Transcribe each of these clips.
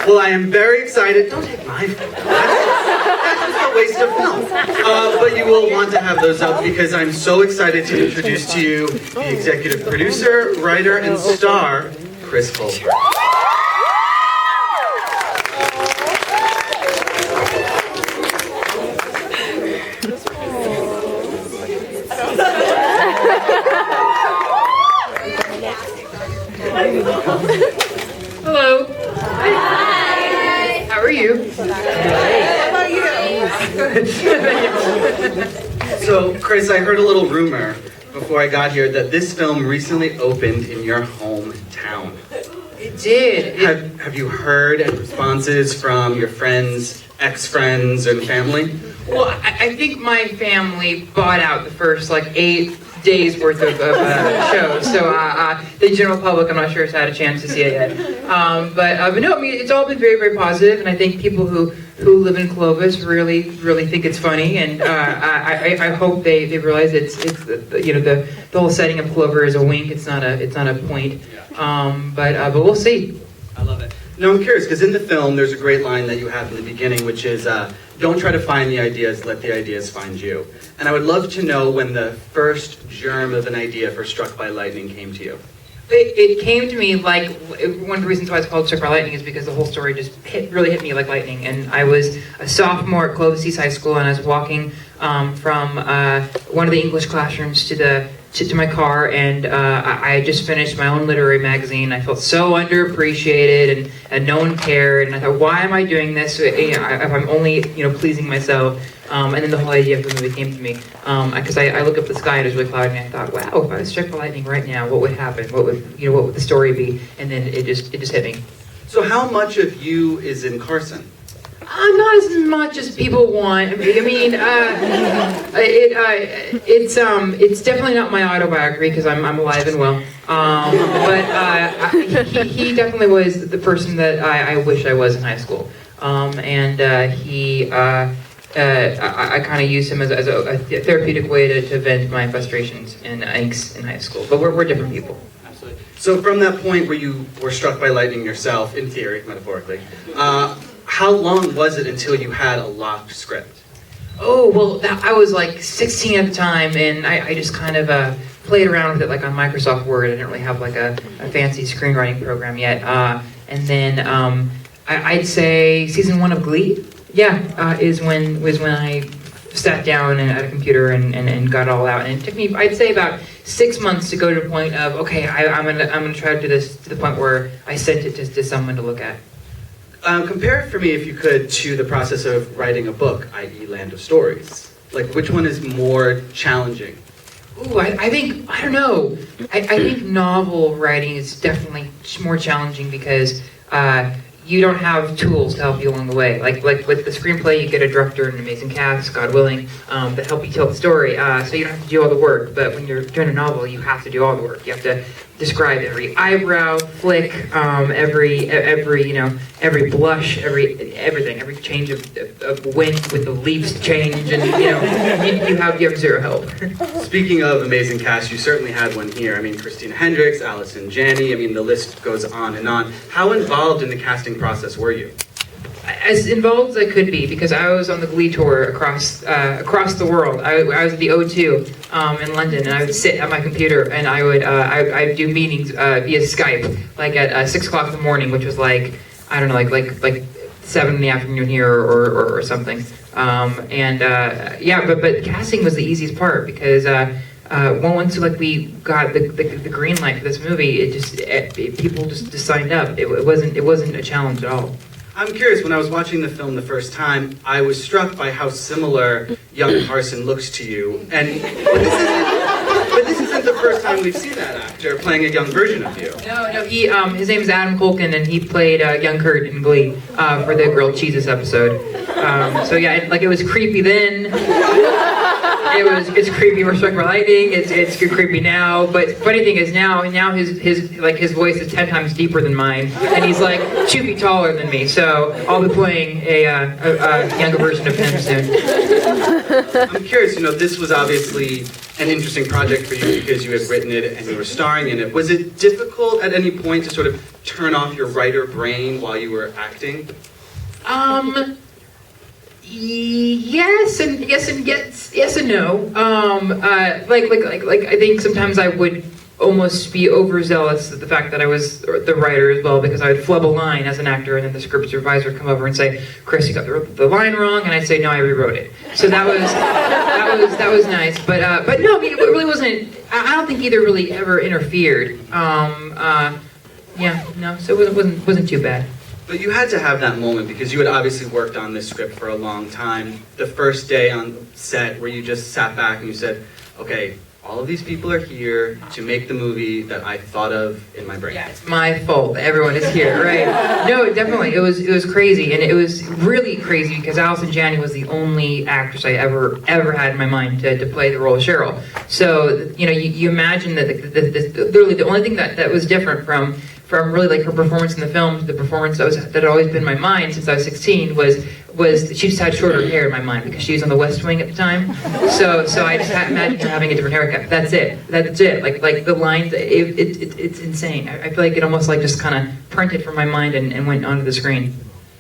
Well, I am very excited. Don't take my phone. That's just a waste of film. But you will want to have those up because I'm so excited to introduce to you the executive producer, writer, and star, Chris Colfer. Hello. Hi. How are you? How about you? So, Chris, I heard a little rumor before I got here that this film recently opened in your hometown. It did. Have you heard any responses from your friends, ex-friends, and family? Well, I think my family bought out the first 8 days worth of shows, so the general public, I'm not sure has had a chance to see it yet. But no, I mean, it's all been very, very positive, and I think people who live in Clovis really think it's funny, and I hope they realize it's the whole setting of Clover is a wink. It's not a point. But we'll see. I love it. No, I'm curious because in the film there's a great line that you have in the beginning, which is don't try to find the ideas, let the ideas find you. And I would love to know when the first germ of an idea for Struck by Lightning came to you. It came to me one of the reasons why it's called Struck by Lightning is because the whole story just really hit me like lightning. And I was a sophomore at Clovis East High School, and I was walking from one of the English classrooms to my car, and I had just finished my own literary magazine. I felt so underappreciated, and no one cared. And I thought, why am I doing this if I'm only pleasing myself? And then the whole idea of the movie came to me because I looked up the sky and it was really cloudy, and I thought, wow, if I was struck by lightning right now, what would happen? What would the story be? And then it just hit me. So how much of you is in Carson? Not as much as people want. I mean, it's definitely not my autobiography because I'm alive and well. But he definitely was the person that I wish I was in high school. I kind of used him as a therapeutic way to vent my frustrations and angst in high school. But we're different people. Absolutely. So from that point where you were struck by lightning yourself, in theory, metaphorically, how long was it until you had a locked script? Oh, well, I was 16 at the time, and I just kind of played around with it on Microsoft Word. I didn't really have a fancy screenwriting program yet. And then I'd say season 1 of Glee, was when I sat down at a computer and got it all out. And it took me, I'd say, about 6 months to go to the point of, okay, I'm gonna try to do this to the point where I sent it to someone to look at. Compare it for me, if you could, to the process of writing a book, i.e. Land of Stories. Which one is more challenging? Ooh, I think, I don't know. I think novel writing is definitely more challenging because you don't have tools to help you along the way. Like with the screenplay, you get a director and an amazing cast, God willing, that help you tell the story. So you don't have to do all the work. But when you're doing a novel, you have to do all the work. You have to describe every eyebrow flick, every blush, everything, every change of wind with the leaves change, and you have zero help. Speaking of amazing cast, you certainly had one here. I mean, Christina Hendricks, Allison Janney. I mean, the list goes on and on. How involved in the casting process were you? As involved as I could be, because I was on the Glee tour across the world. I was at the O2 in London, and I would sit at my computer and I'd do meetings via Skype, at 6 o'clock in the morning, which was I don't know, like 7 in the afternoon here or something. But casting was the easiest part because once we got the green light for this movie, people just signed up. It wasn't a challenge at all. I'm curious, when I was watching the film the first time, I was struck by how similar young Carson looks to you. But this isn't the first time we've seen that actor playing a young version of you. No, his name is Adam Culkin, and he played young Kurt in Glee for the Grilled Cheeses episode. It was creepy then. It's creepy for Struck By Lightning. It's creepy now. But funny thing is now his voice is 10 times deeper than mine, and he's like 2 feet taller than me. So I'll be playing a younger version of him soon. I'm curious. This was obviously an interesting project for you because you had written it and you were starring in it. Was it difficult at any point to sort of turn off your writer brain while you were acting? Yes and no. Like I think sometimes I would almost be overzealous at the fact that I was the writer as well, because I would flub a line as an actor, and then the script supervisor would come over and say, "Chris, you got the line wrong," and I'd say, "No, I rewrote it." So that was nice. But no, I mean, it really wasn't. I don't think either really ever interfered. So it wasn't too bad. But you had to have that moment because you had obviously worked on this script for a long time. The first day on set where you just sat back and you said, okay, all of these people are here to make the movie that I thought of in my brain. Yeah, it's my fault that everyone is here, right? No, definitely. It was crazy, and it was really crazy because Allison Janney was the only actress I ever had in my mind to play the role of Cheryl. So, you imagine that literally the only thing that was different from really like her performance in the film to the performance that had always been in my mind since I was 16 was she just had shorter hair in my mind because she was on the West Wing at the time. So I just imagined her having a different haircut. That's it. Like the lines, it's insane. I feel like it almost like just kind of printed from my mind and went onto the screen.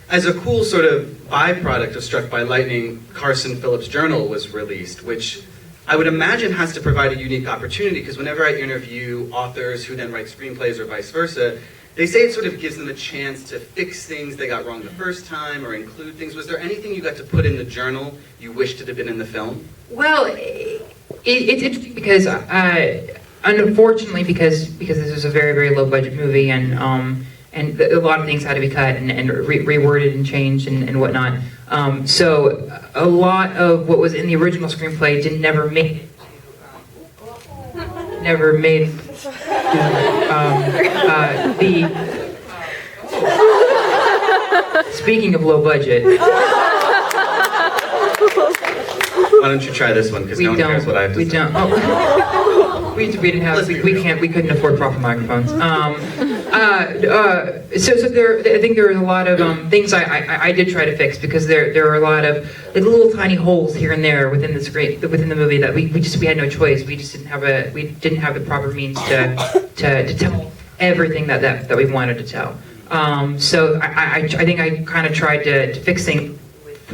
As a cool sort of byproduct of Struck By Lightning, Carson Phillips' journal was released, which I would imagine has to provide a unique opportunity, because whenever I interview authors who then write screenplays or vice versa, they say it sort of gives them a chance to fix things they got wrong the first time or include things. Was there anything you got to put in the journal you wished it had been in the film? Well, it's interesting because, unfortunately, because this was a very, very low budget movie, and a lot of things had to be cut and reworded and changed and whatnot. So a lot of what was in the original screenplay never made it. Speaking of low budget. Why don't you try this one? Because no one cares what I have to say. We don't. Oh. we didn't have. We couldn't afford proper microphones. So there, I think there were a lot of things I did try to fix, because there were a lot of like little tiny holes here and there within the movie that we had no choice. We just didn't have the proper means to tell everything that we wanted to tell. So I think I kind of tried to fix things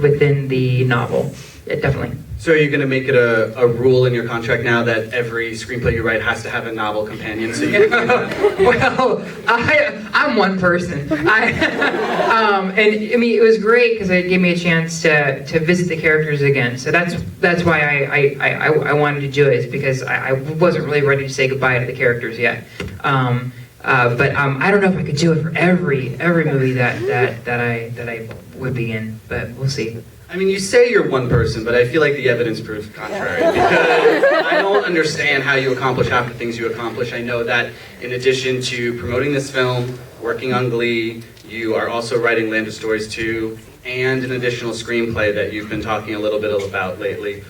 within the novel. Definitely. So are you going to make it a rule in your contract now that every screenplay you write has to have a novel companion? So you Well, I'm one person. And I mean, it was great because it gave me a chance to visit the characters again. So that's why I wanted to do it, because I wasn't really ready to say goodbye to the characters yet. But I don't know if I could do it for every movie that I would be in, but we'll see. I mean, you say you're one person, but I feel like the evidence proves contrary, because I don't understand how you accomplish half the things you accomplish. I know that in addition to promoting this film, working on Glee, you are also writing Land of Stories 2, and an additional screenplay that you've been talking a little bit about lately.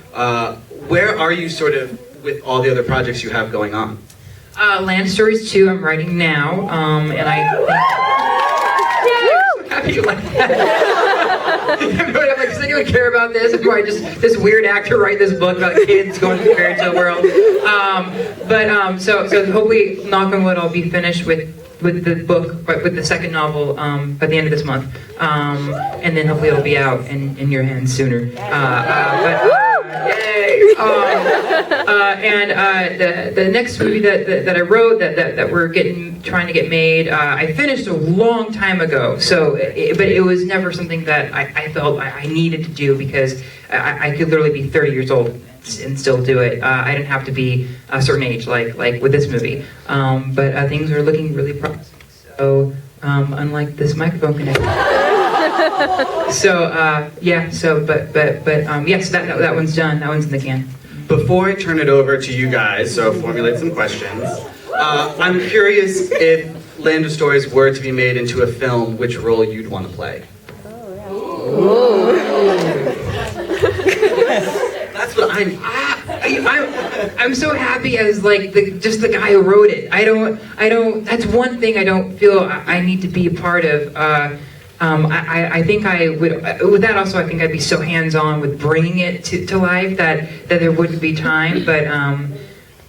Where are you sort of with all the other projects you have going on? Land of Stories 2 I'm writing now, and I think... Happy you like that. I'm like, does anyone care about this? Or I just this weird actor write this book about kids going to the fairy tale world. So hopefully, knock on wood, I'll be finished with the book, with the second novel by the end of this month, and then hopefully it'll be out in your hands sooner. Yay! The next movie that I wrote that we're trying to get made, I finished a long time ago. But it was never something that I felt I needed to do, because I could literally be 30 years old and still do it. I didn't have to be a certain age like with this movie. But things are looking really promising. So unlike this microphone connection. So that one's done. That one's in the can. Before I turn it over to you guys, so formulate some questions. I'm curious, if Land of Stories were to be made into a film, which role you'd want to play. That's what I'm. I'm so happy as like just the guy who wrote it. I don't. That's one thing I don't feel I need to be a part of. I think I would. With that also, I think I'd be so hands-on with bringing it to life that there wouldn't be time. But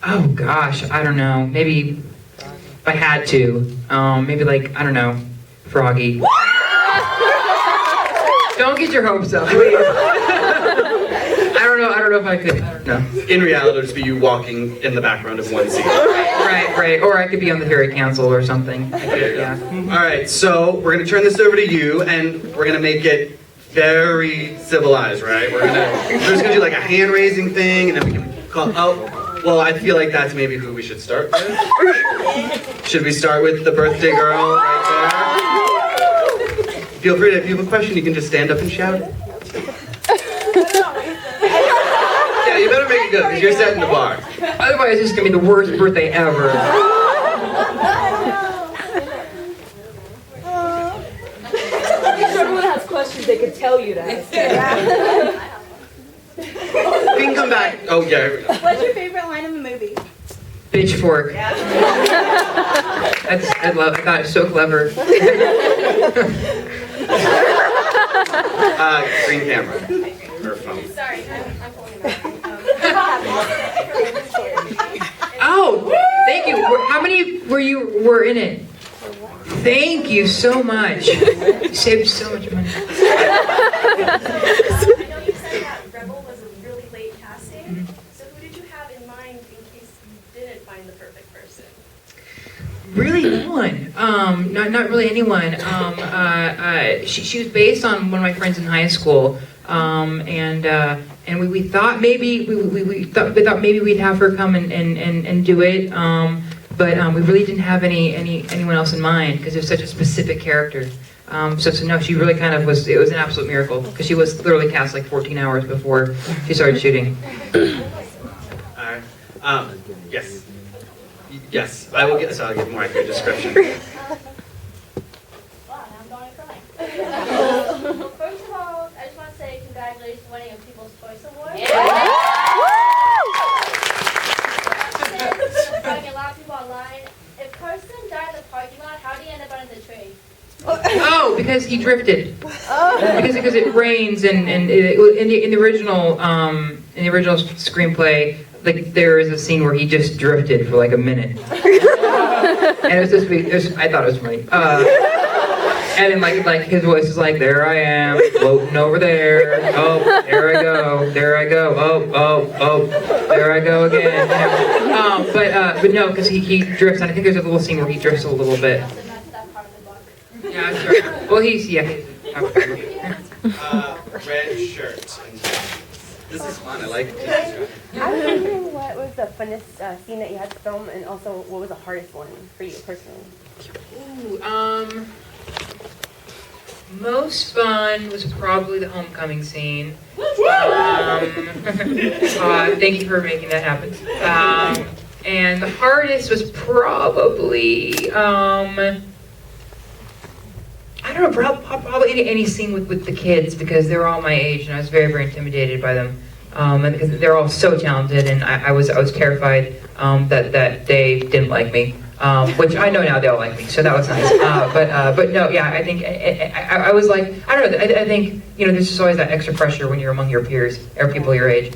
oh gosh, I don't know. Maybe if I had to, maybe like I don't know, Froggy. Don't get your hopes up, please. I don't know if I could. I don't know. In reality, it'll just be you walking in the background of one scene. Right. Or I could be on the Harry Council or something. Yeah. All right, so we're gonna turn this over to you, and we're gonna make it very civilized, right? We're just gonna do like a hand-raising thing, and then we can call. Oh, well, I feel like that's maybe who we should start with. Should we start with the birthday girl right there? Feel free to, if you have a question, you can just stand up and shout it. Yeah, you better make it good, because you're setting the bar. Otherwise, this is gonna be the worst birthday ever. If everyone has questions, they could tell you that. We can come back. Oh, yeah. What's your favorite line in the movie? Pitchfork. I thought it was so clever. Green camera. Or phone. Sorry, I'm pulling it Oh, thank you. How many were in it? Thank you so much. You saved so much money. I know you said that Rebel was a really late casting. So who did you have in mind in case you didn't find the perfect person? Really, no one. Not really anyone. She was based on one of my friends in high school, and we thought maybe we thought maybe we'd have her come and do it, but we really didn't have anyone else in mind because it was such a specific character. So no, she really kind of was. It was an absolute miracle because she was literally cast like 14 hours before she started shooting. All right. Yes. Yes, I'll give more accurate description. Wow, now I'm going to cry. Well, first of all, I just want to say congratulations on winning a People's Choice Award. Talking a lot of people online. If Carson died in the parking lot, how do you end up under the tree? Oh, because he drifted. Because it rains and in the original screenplay, like there is a scene where he just drifted for like a minute, and it was just I thought it was funny. And then like his voice is like, there I am, floating over there. Oh, there I go. Oh, there I go again. You know? But no, because he drifts, and I think there's a little scene where he drifts a little bit. So that's that part of the book. Yeah, sure. Well, he's Red shirt. This is fun. I like it. I was wondering what was the funnest scene that you had to film, and also what was the hardest one for you personally? Ooh, most fun was probably the homecoming scene. Thank you for making that happen. And the hardest was probably I don't know, probably any scene with the kids because they're all my age and I was very, very intimidated by them. And because they're all so talented and I was terrified that they didn't like me. Which I know now they all like me, so that was nice. But no, yeah, I think I was like, I don't know, I think, you know, there's just always that extra pressure when you're among your peers or people your age.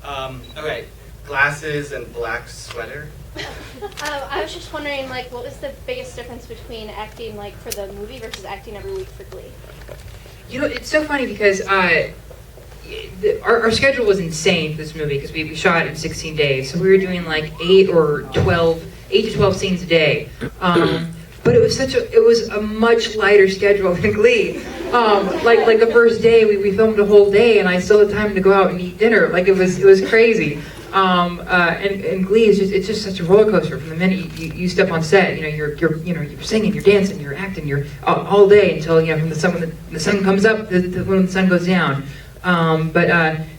Okay, glasses and black sweater. I was just wondering, like, what was the biggest difference between acting, like, for the movie versus acting every week for Glee? You know, it's so funny because our schedule was insane for this movie because we shot in 16 days. So we were doing like 8 to 12 scenes a day. But it was a much lighter schedule than Glee. Like the first day we filmed a whole day and I still had time to go out and eat dinner. Like it was crazy. And Glee is just such a roller coaster from the minute you step on set. You know, you're singing, you're dancing, you're acting, you're all day until, you know, from when the sun comes up to when the sun goes down.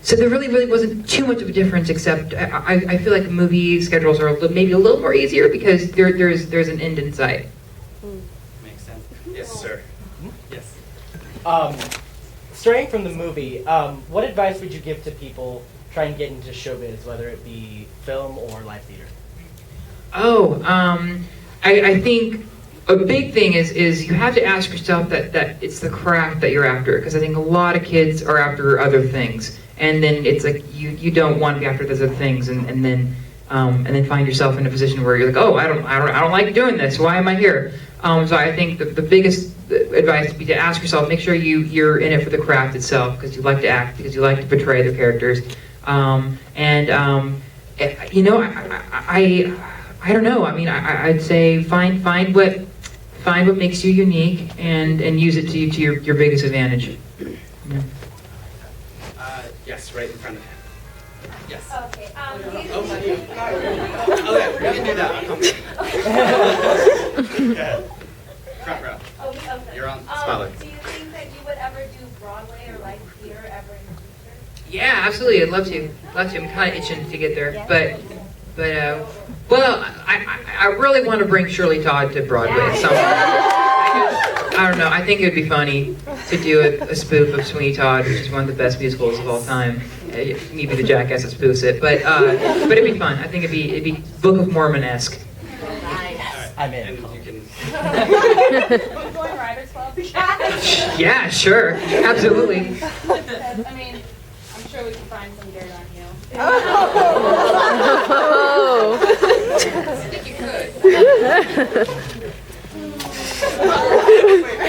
So there really wasn't too much of a difference, except I feel like movie schedules are maybe a little more easier because there's an end in sight. Makes sense. Yes, sir. Yes. Straying from the movie, what advice would you give to people try and get into showbiz, whether it be film or live theater? Oh, I think a big thing is you have to ask yourself that it's the craft that you're after, because I think a lot of kids are after other things, and then it's like you don't want to be after those other things, and then find yourself in a position where you're like, oh, I don't like doing this. Why am I here? So I think the biggest advice would be to ask yourself, make sure you're in it for the craft itself, because you like to act, because you like to portray the characters, you know, I don't know. I mean, I'd say find what makes you unique and use it to your biggest advantage. Yeah. Yes, right in front of him. Yes. Okay. Okay, we can do that. Yeah. Front row. Okay. You're on spotlight. Do you think that you would ever do Broadway or live theater ever in the future? Yeah, absolutely. I'd love to. I'm kind of itching to get there, but well, I really want to bring Shirley Todd to Broadway somehow. I don't know. I think it would be funny to do a spoof of Sweeney Todd, which is one of the best musicals of all time. Maybe the jackass that spoofs it, but it'd be fun. I think it'd be Book of Mormon-esque. I'm in. And you can. Join Writers Club? Yeah, sure, absolutely. I mean, I'm sure we can find some dirt on you. Oh. I think you could. I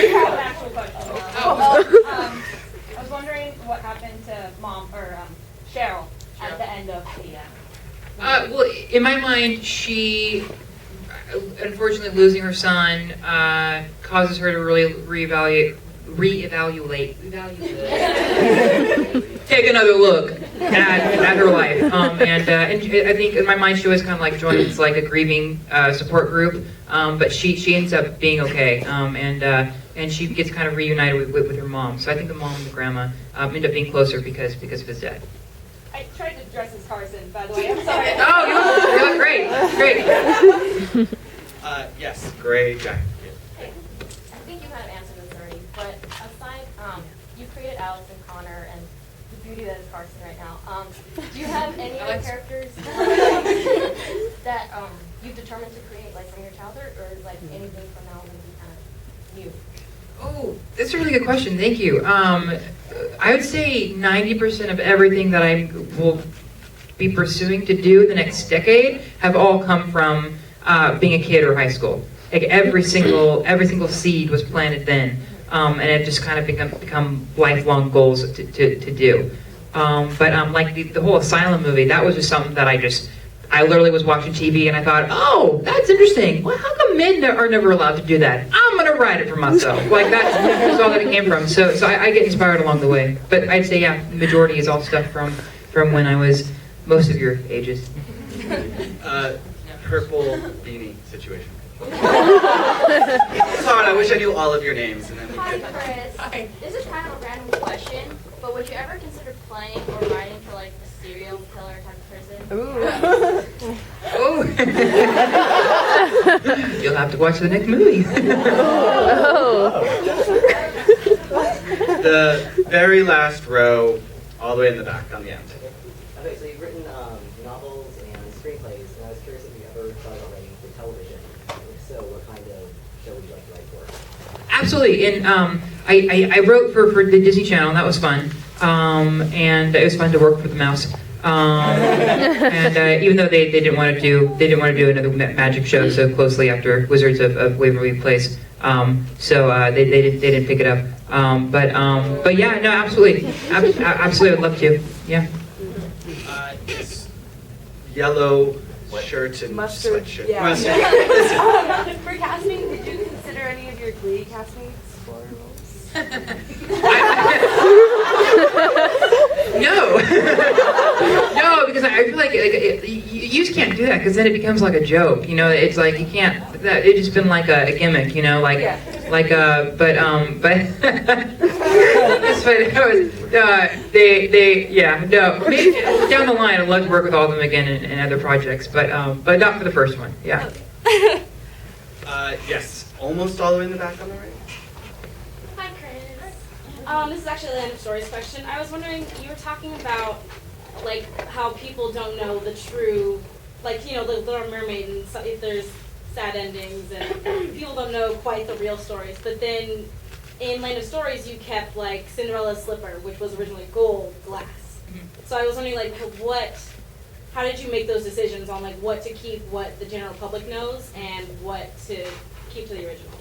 have an actual question. I was wondering what happened to Mom or Cheryl at the end of the. Well, in my mind, she, unfortunately, losing her son causes her to really reevaluate, take another look at her life. And I think in my mind, she was kind of like joins like a grieving support group, but she ends up being okay, and she gets kind of reunited with her mom. So I think the mom and the grandma end up being closer because of his death. I tried to dress as Carson, by the way. I'm sorry. Oh, you look great. Yes, great guy. I think you kind of answered this already, but aside, you created Alex and Connor and the beauty that is Carson right now. Do you have any other characters that you've determined to create, like from your childhood, or like anything from now on will be kind of new? Oh, that's a really good question. Thank you. I would say 90% of everything that I will be pursuing to do the next decade have all come from being a kid or high school. Like every single seed was planted then, and it just kind of become lifelong goals to do. But like the whole Asylum movie, that was just something that I literally was watching TV and I thought, oh, that's interesting. Well, how come men are never allowed to do that? I'm gonna write it for myself. Like that's all that it came from. So I get inspired along the way. But I'd say yeah, the majority is all stuff from when I was most of your ages. Purple beanie situation. Sorry, I wish I knew all of your names. And then we Hi, could... Chris. Hi. This is kind of a random question, but would you ever consider playing or writing for like a serial killer type of person? Oh. You'll have to watch the next movie. The very last row, all the way in the back on the end. Okay, so you've written novels and screenplays, and I was curious if you ever thought about writing for television. If so, what kind of show would you like to write for? Absolutely, and I wrote for the Disney Channel, and that was fun. And it was fun to work for the mouse. And even though they didn't want to do another magic show so closely after Wizards of Waverly Place, so they didn't pick it up. But yeah, no, absolutely, absolutely, I'd love to. Yeah. Yes. Yellow shirt and Mustard, sweatshirt. yeah. Mustard. Listen. For casting, did you consider any of your Glee castmates for roles? No, no, because I feel like you just can't do that because then it becomes like a joke. You know, it's like you can't. It's just been like a gimmick. You know, but maybe down the line I'd love to work with all of them again in other projects, but not for the first one. Yeah. Yes, almost all the way in the back on the right. Hi, Chris. This is actually the end of stories question. I was wondering, you were talking about like how people don't know the true, like, you know, the Little Mermaid, and so, if there's sad endings, and people don't know quite the real stories. But then in Land of Stories, you kept like Cinderella's slipper, which was originally gold glass. So I was wondering, like, how did you make those decisions on like what to keep, what the general public knows, and what to keep to the original?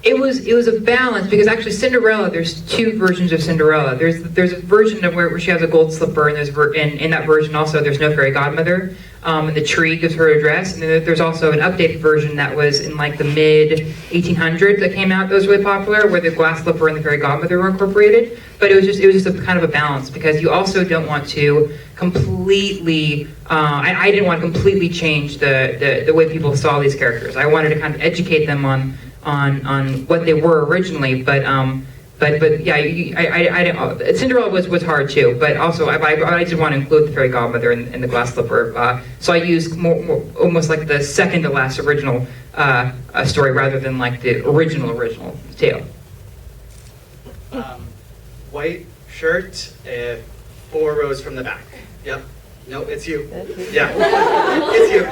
It was a balance, because actually Cinderella, there's two versions of Cinderella. There's a version of where she has a gold slipper, and in that version also there's no fairy godmother, and the tree gives her a dress. And then there's also an updated version that was in like the mid 1800s that came out that was really popular, where the glass slipper and the fairy godmother were incorporated. But it was just a kind of a balance, because you also don't want to completely. I didn't want to completely change the way people saw these characters. I wanted to kind of educate them on what they were originally, but yeah, I didn't. Cinderella was hard too, but also I did want to include the fairy godmother and the glass slipper, so I used more almost like the second to last original story rather than like the original tale. White shirt, 4 rows from the back. Yep. No, it's you. Yeah, it's you.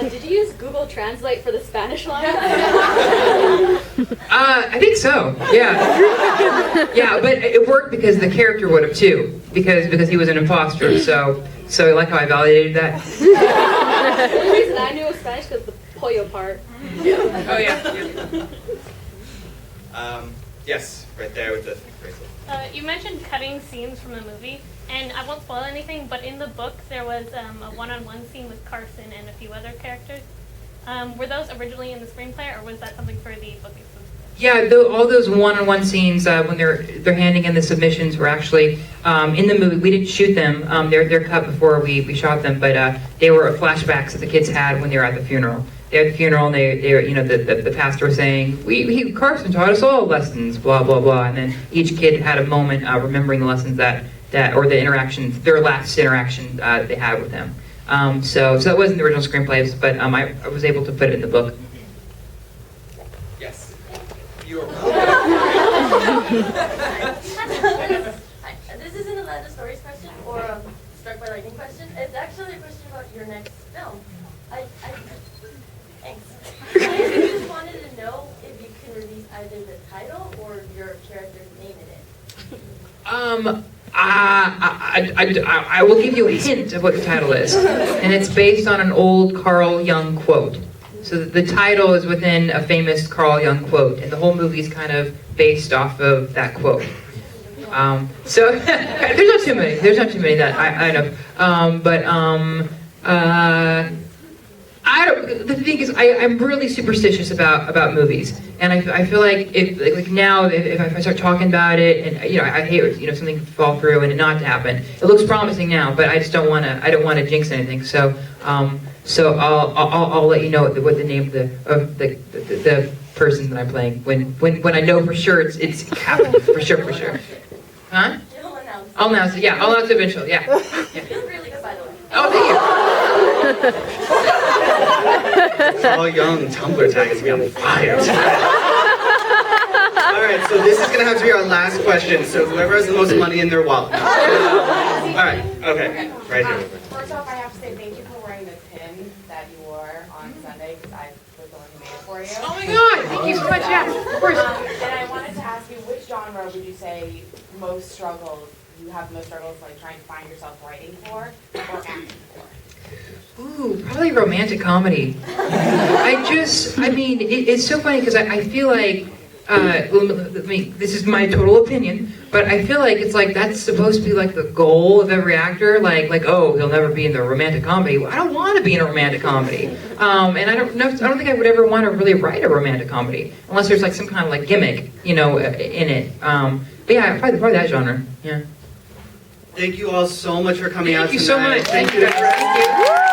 Did you use Google Translate for the Spanish line? I think so. Yeah. Yeah, but it worked because the character would have too, because he was an imposter. So I like how I validated that. The only reason I knew Spanish because the pollo part. Oh yeah. Yes, right there with the bracelet. You mentioned cutting scenes from the movie, and I won't spoil anything, but in the book there was a one-on-one scene with Carson and a few other characters. Were those originally in the screenplay, or was that something for the book exclusive? Yeah, all those one-on-one scenes when they're handing in the submissions were actually in the movie. We didn't shoot them; they're cut before we shot them. But they were flashbacks that the kids had when they were at the funeral. They had the funeral, and the pastor was saying, Carson taught us all lessons, blah blah blah, and then each kid had a moment remembering the lessons that or the interactions, their last interaction they had with him. So that wasn't the original screenplays, but I was able to put it in the book. Yes. You are This isn't a Land of Stories question or a Struck by Lightning question. It's actually a question about your next film. Thanks. I just wanted to know if you can release either the title or your character's name in it. I will give you a hint of what the title is, and it's based on an old Carl Jung quote. So the title is within a famous Carl Jung quote, and the whole movie is kind of based off of that quote. So there's not too many. There's not too many that I know. I don't. The thing is, I'm really superstitious about movies, and I feel like if now if I start talking about it, and I hate something to fall through and it not to happen. It looks promising now, but I just don't want to. I don't want to jinx anything. So I'll let you know what the name of the person that I'm playing when I know for sure it's happening for sure. Huh? I'll announce it. Yeah, I'll announce it eventually. Yeah. It feels really good, by the way. Oh, thank you. Carl Jung Tumblr tag is gonna be on fire. All right, so this is gonna have to be our last question. So whoever has the most money in their wallet. All right. Okay. Right here. First off, I have to say thank you for wearing the pin that you wore on Sunday, because I was the one who made it for you. Oh my God! Thank you so much. Yeah, of course. And I wanted to ask you, which genre would you say you have most struggles like trying to find yourself writing for or acting for? Ooh, probably romantic comedy. It's so funny because I feel like, this is my total opinion, but I feel like it's like that's supposed to be like the goal of every actor, like oh, he'll never be in the romantic comedy. Well, I don't want to be in a romantic comedy, and I don't think I would ever want to really write a romantic comedy unless there's like some kind of like gimmick, in it. But yeah, probably that genre. Yeah. Thank you all so much for coming out tonight. Thank you so much. Thank you. Thank you.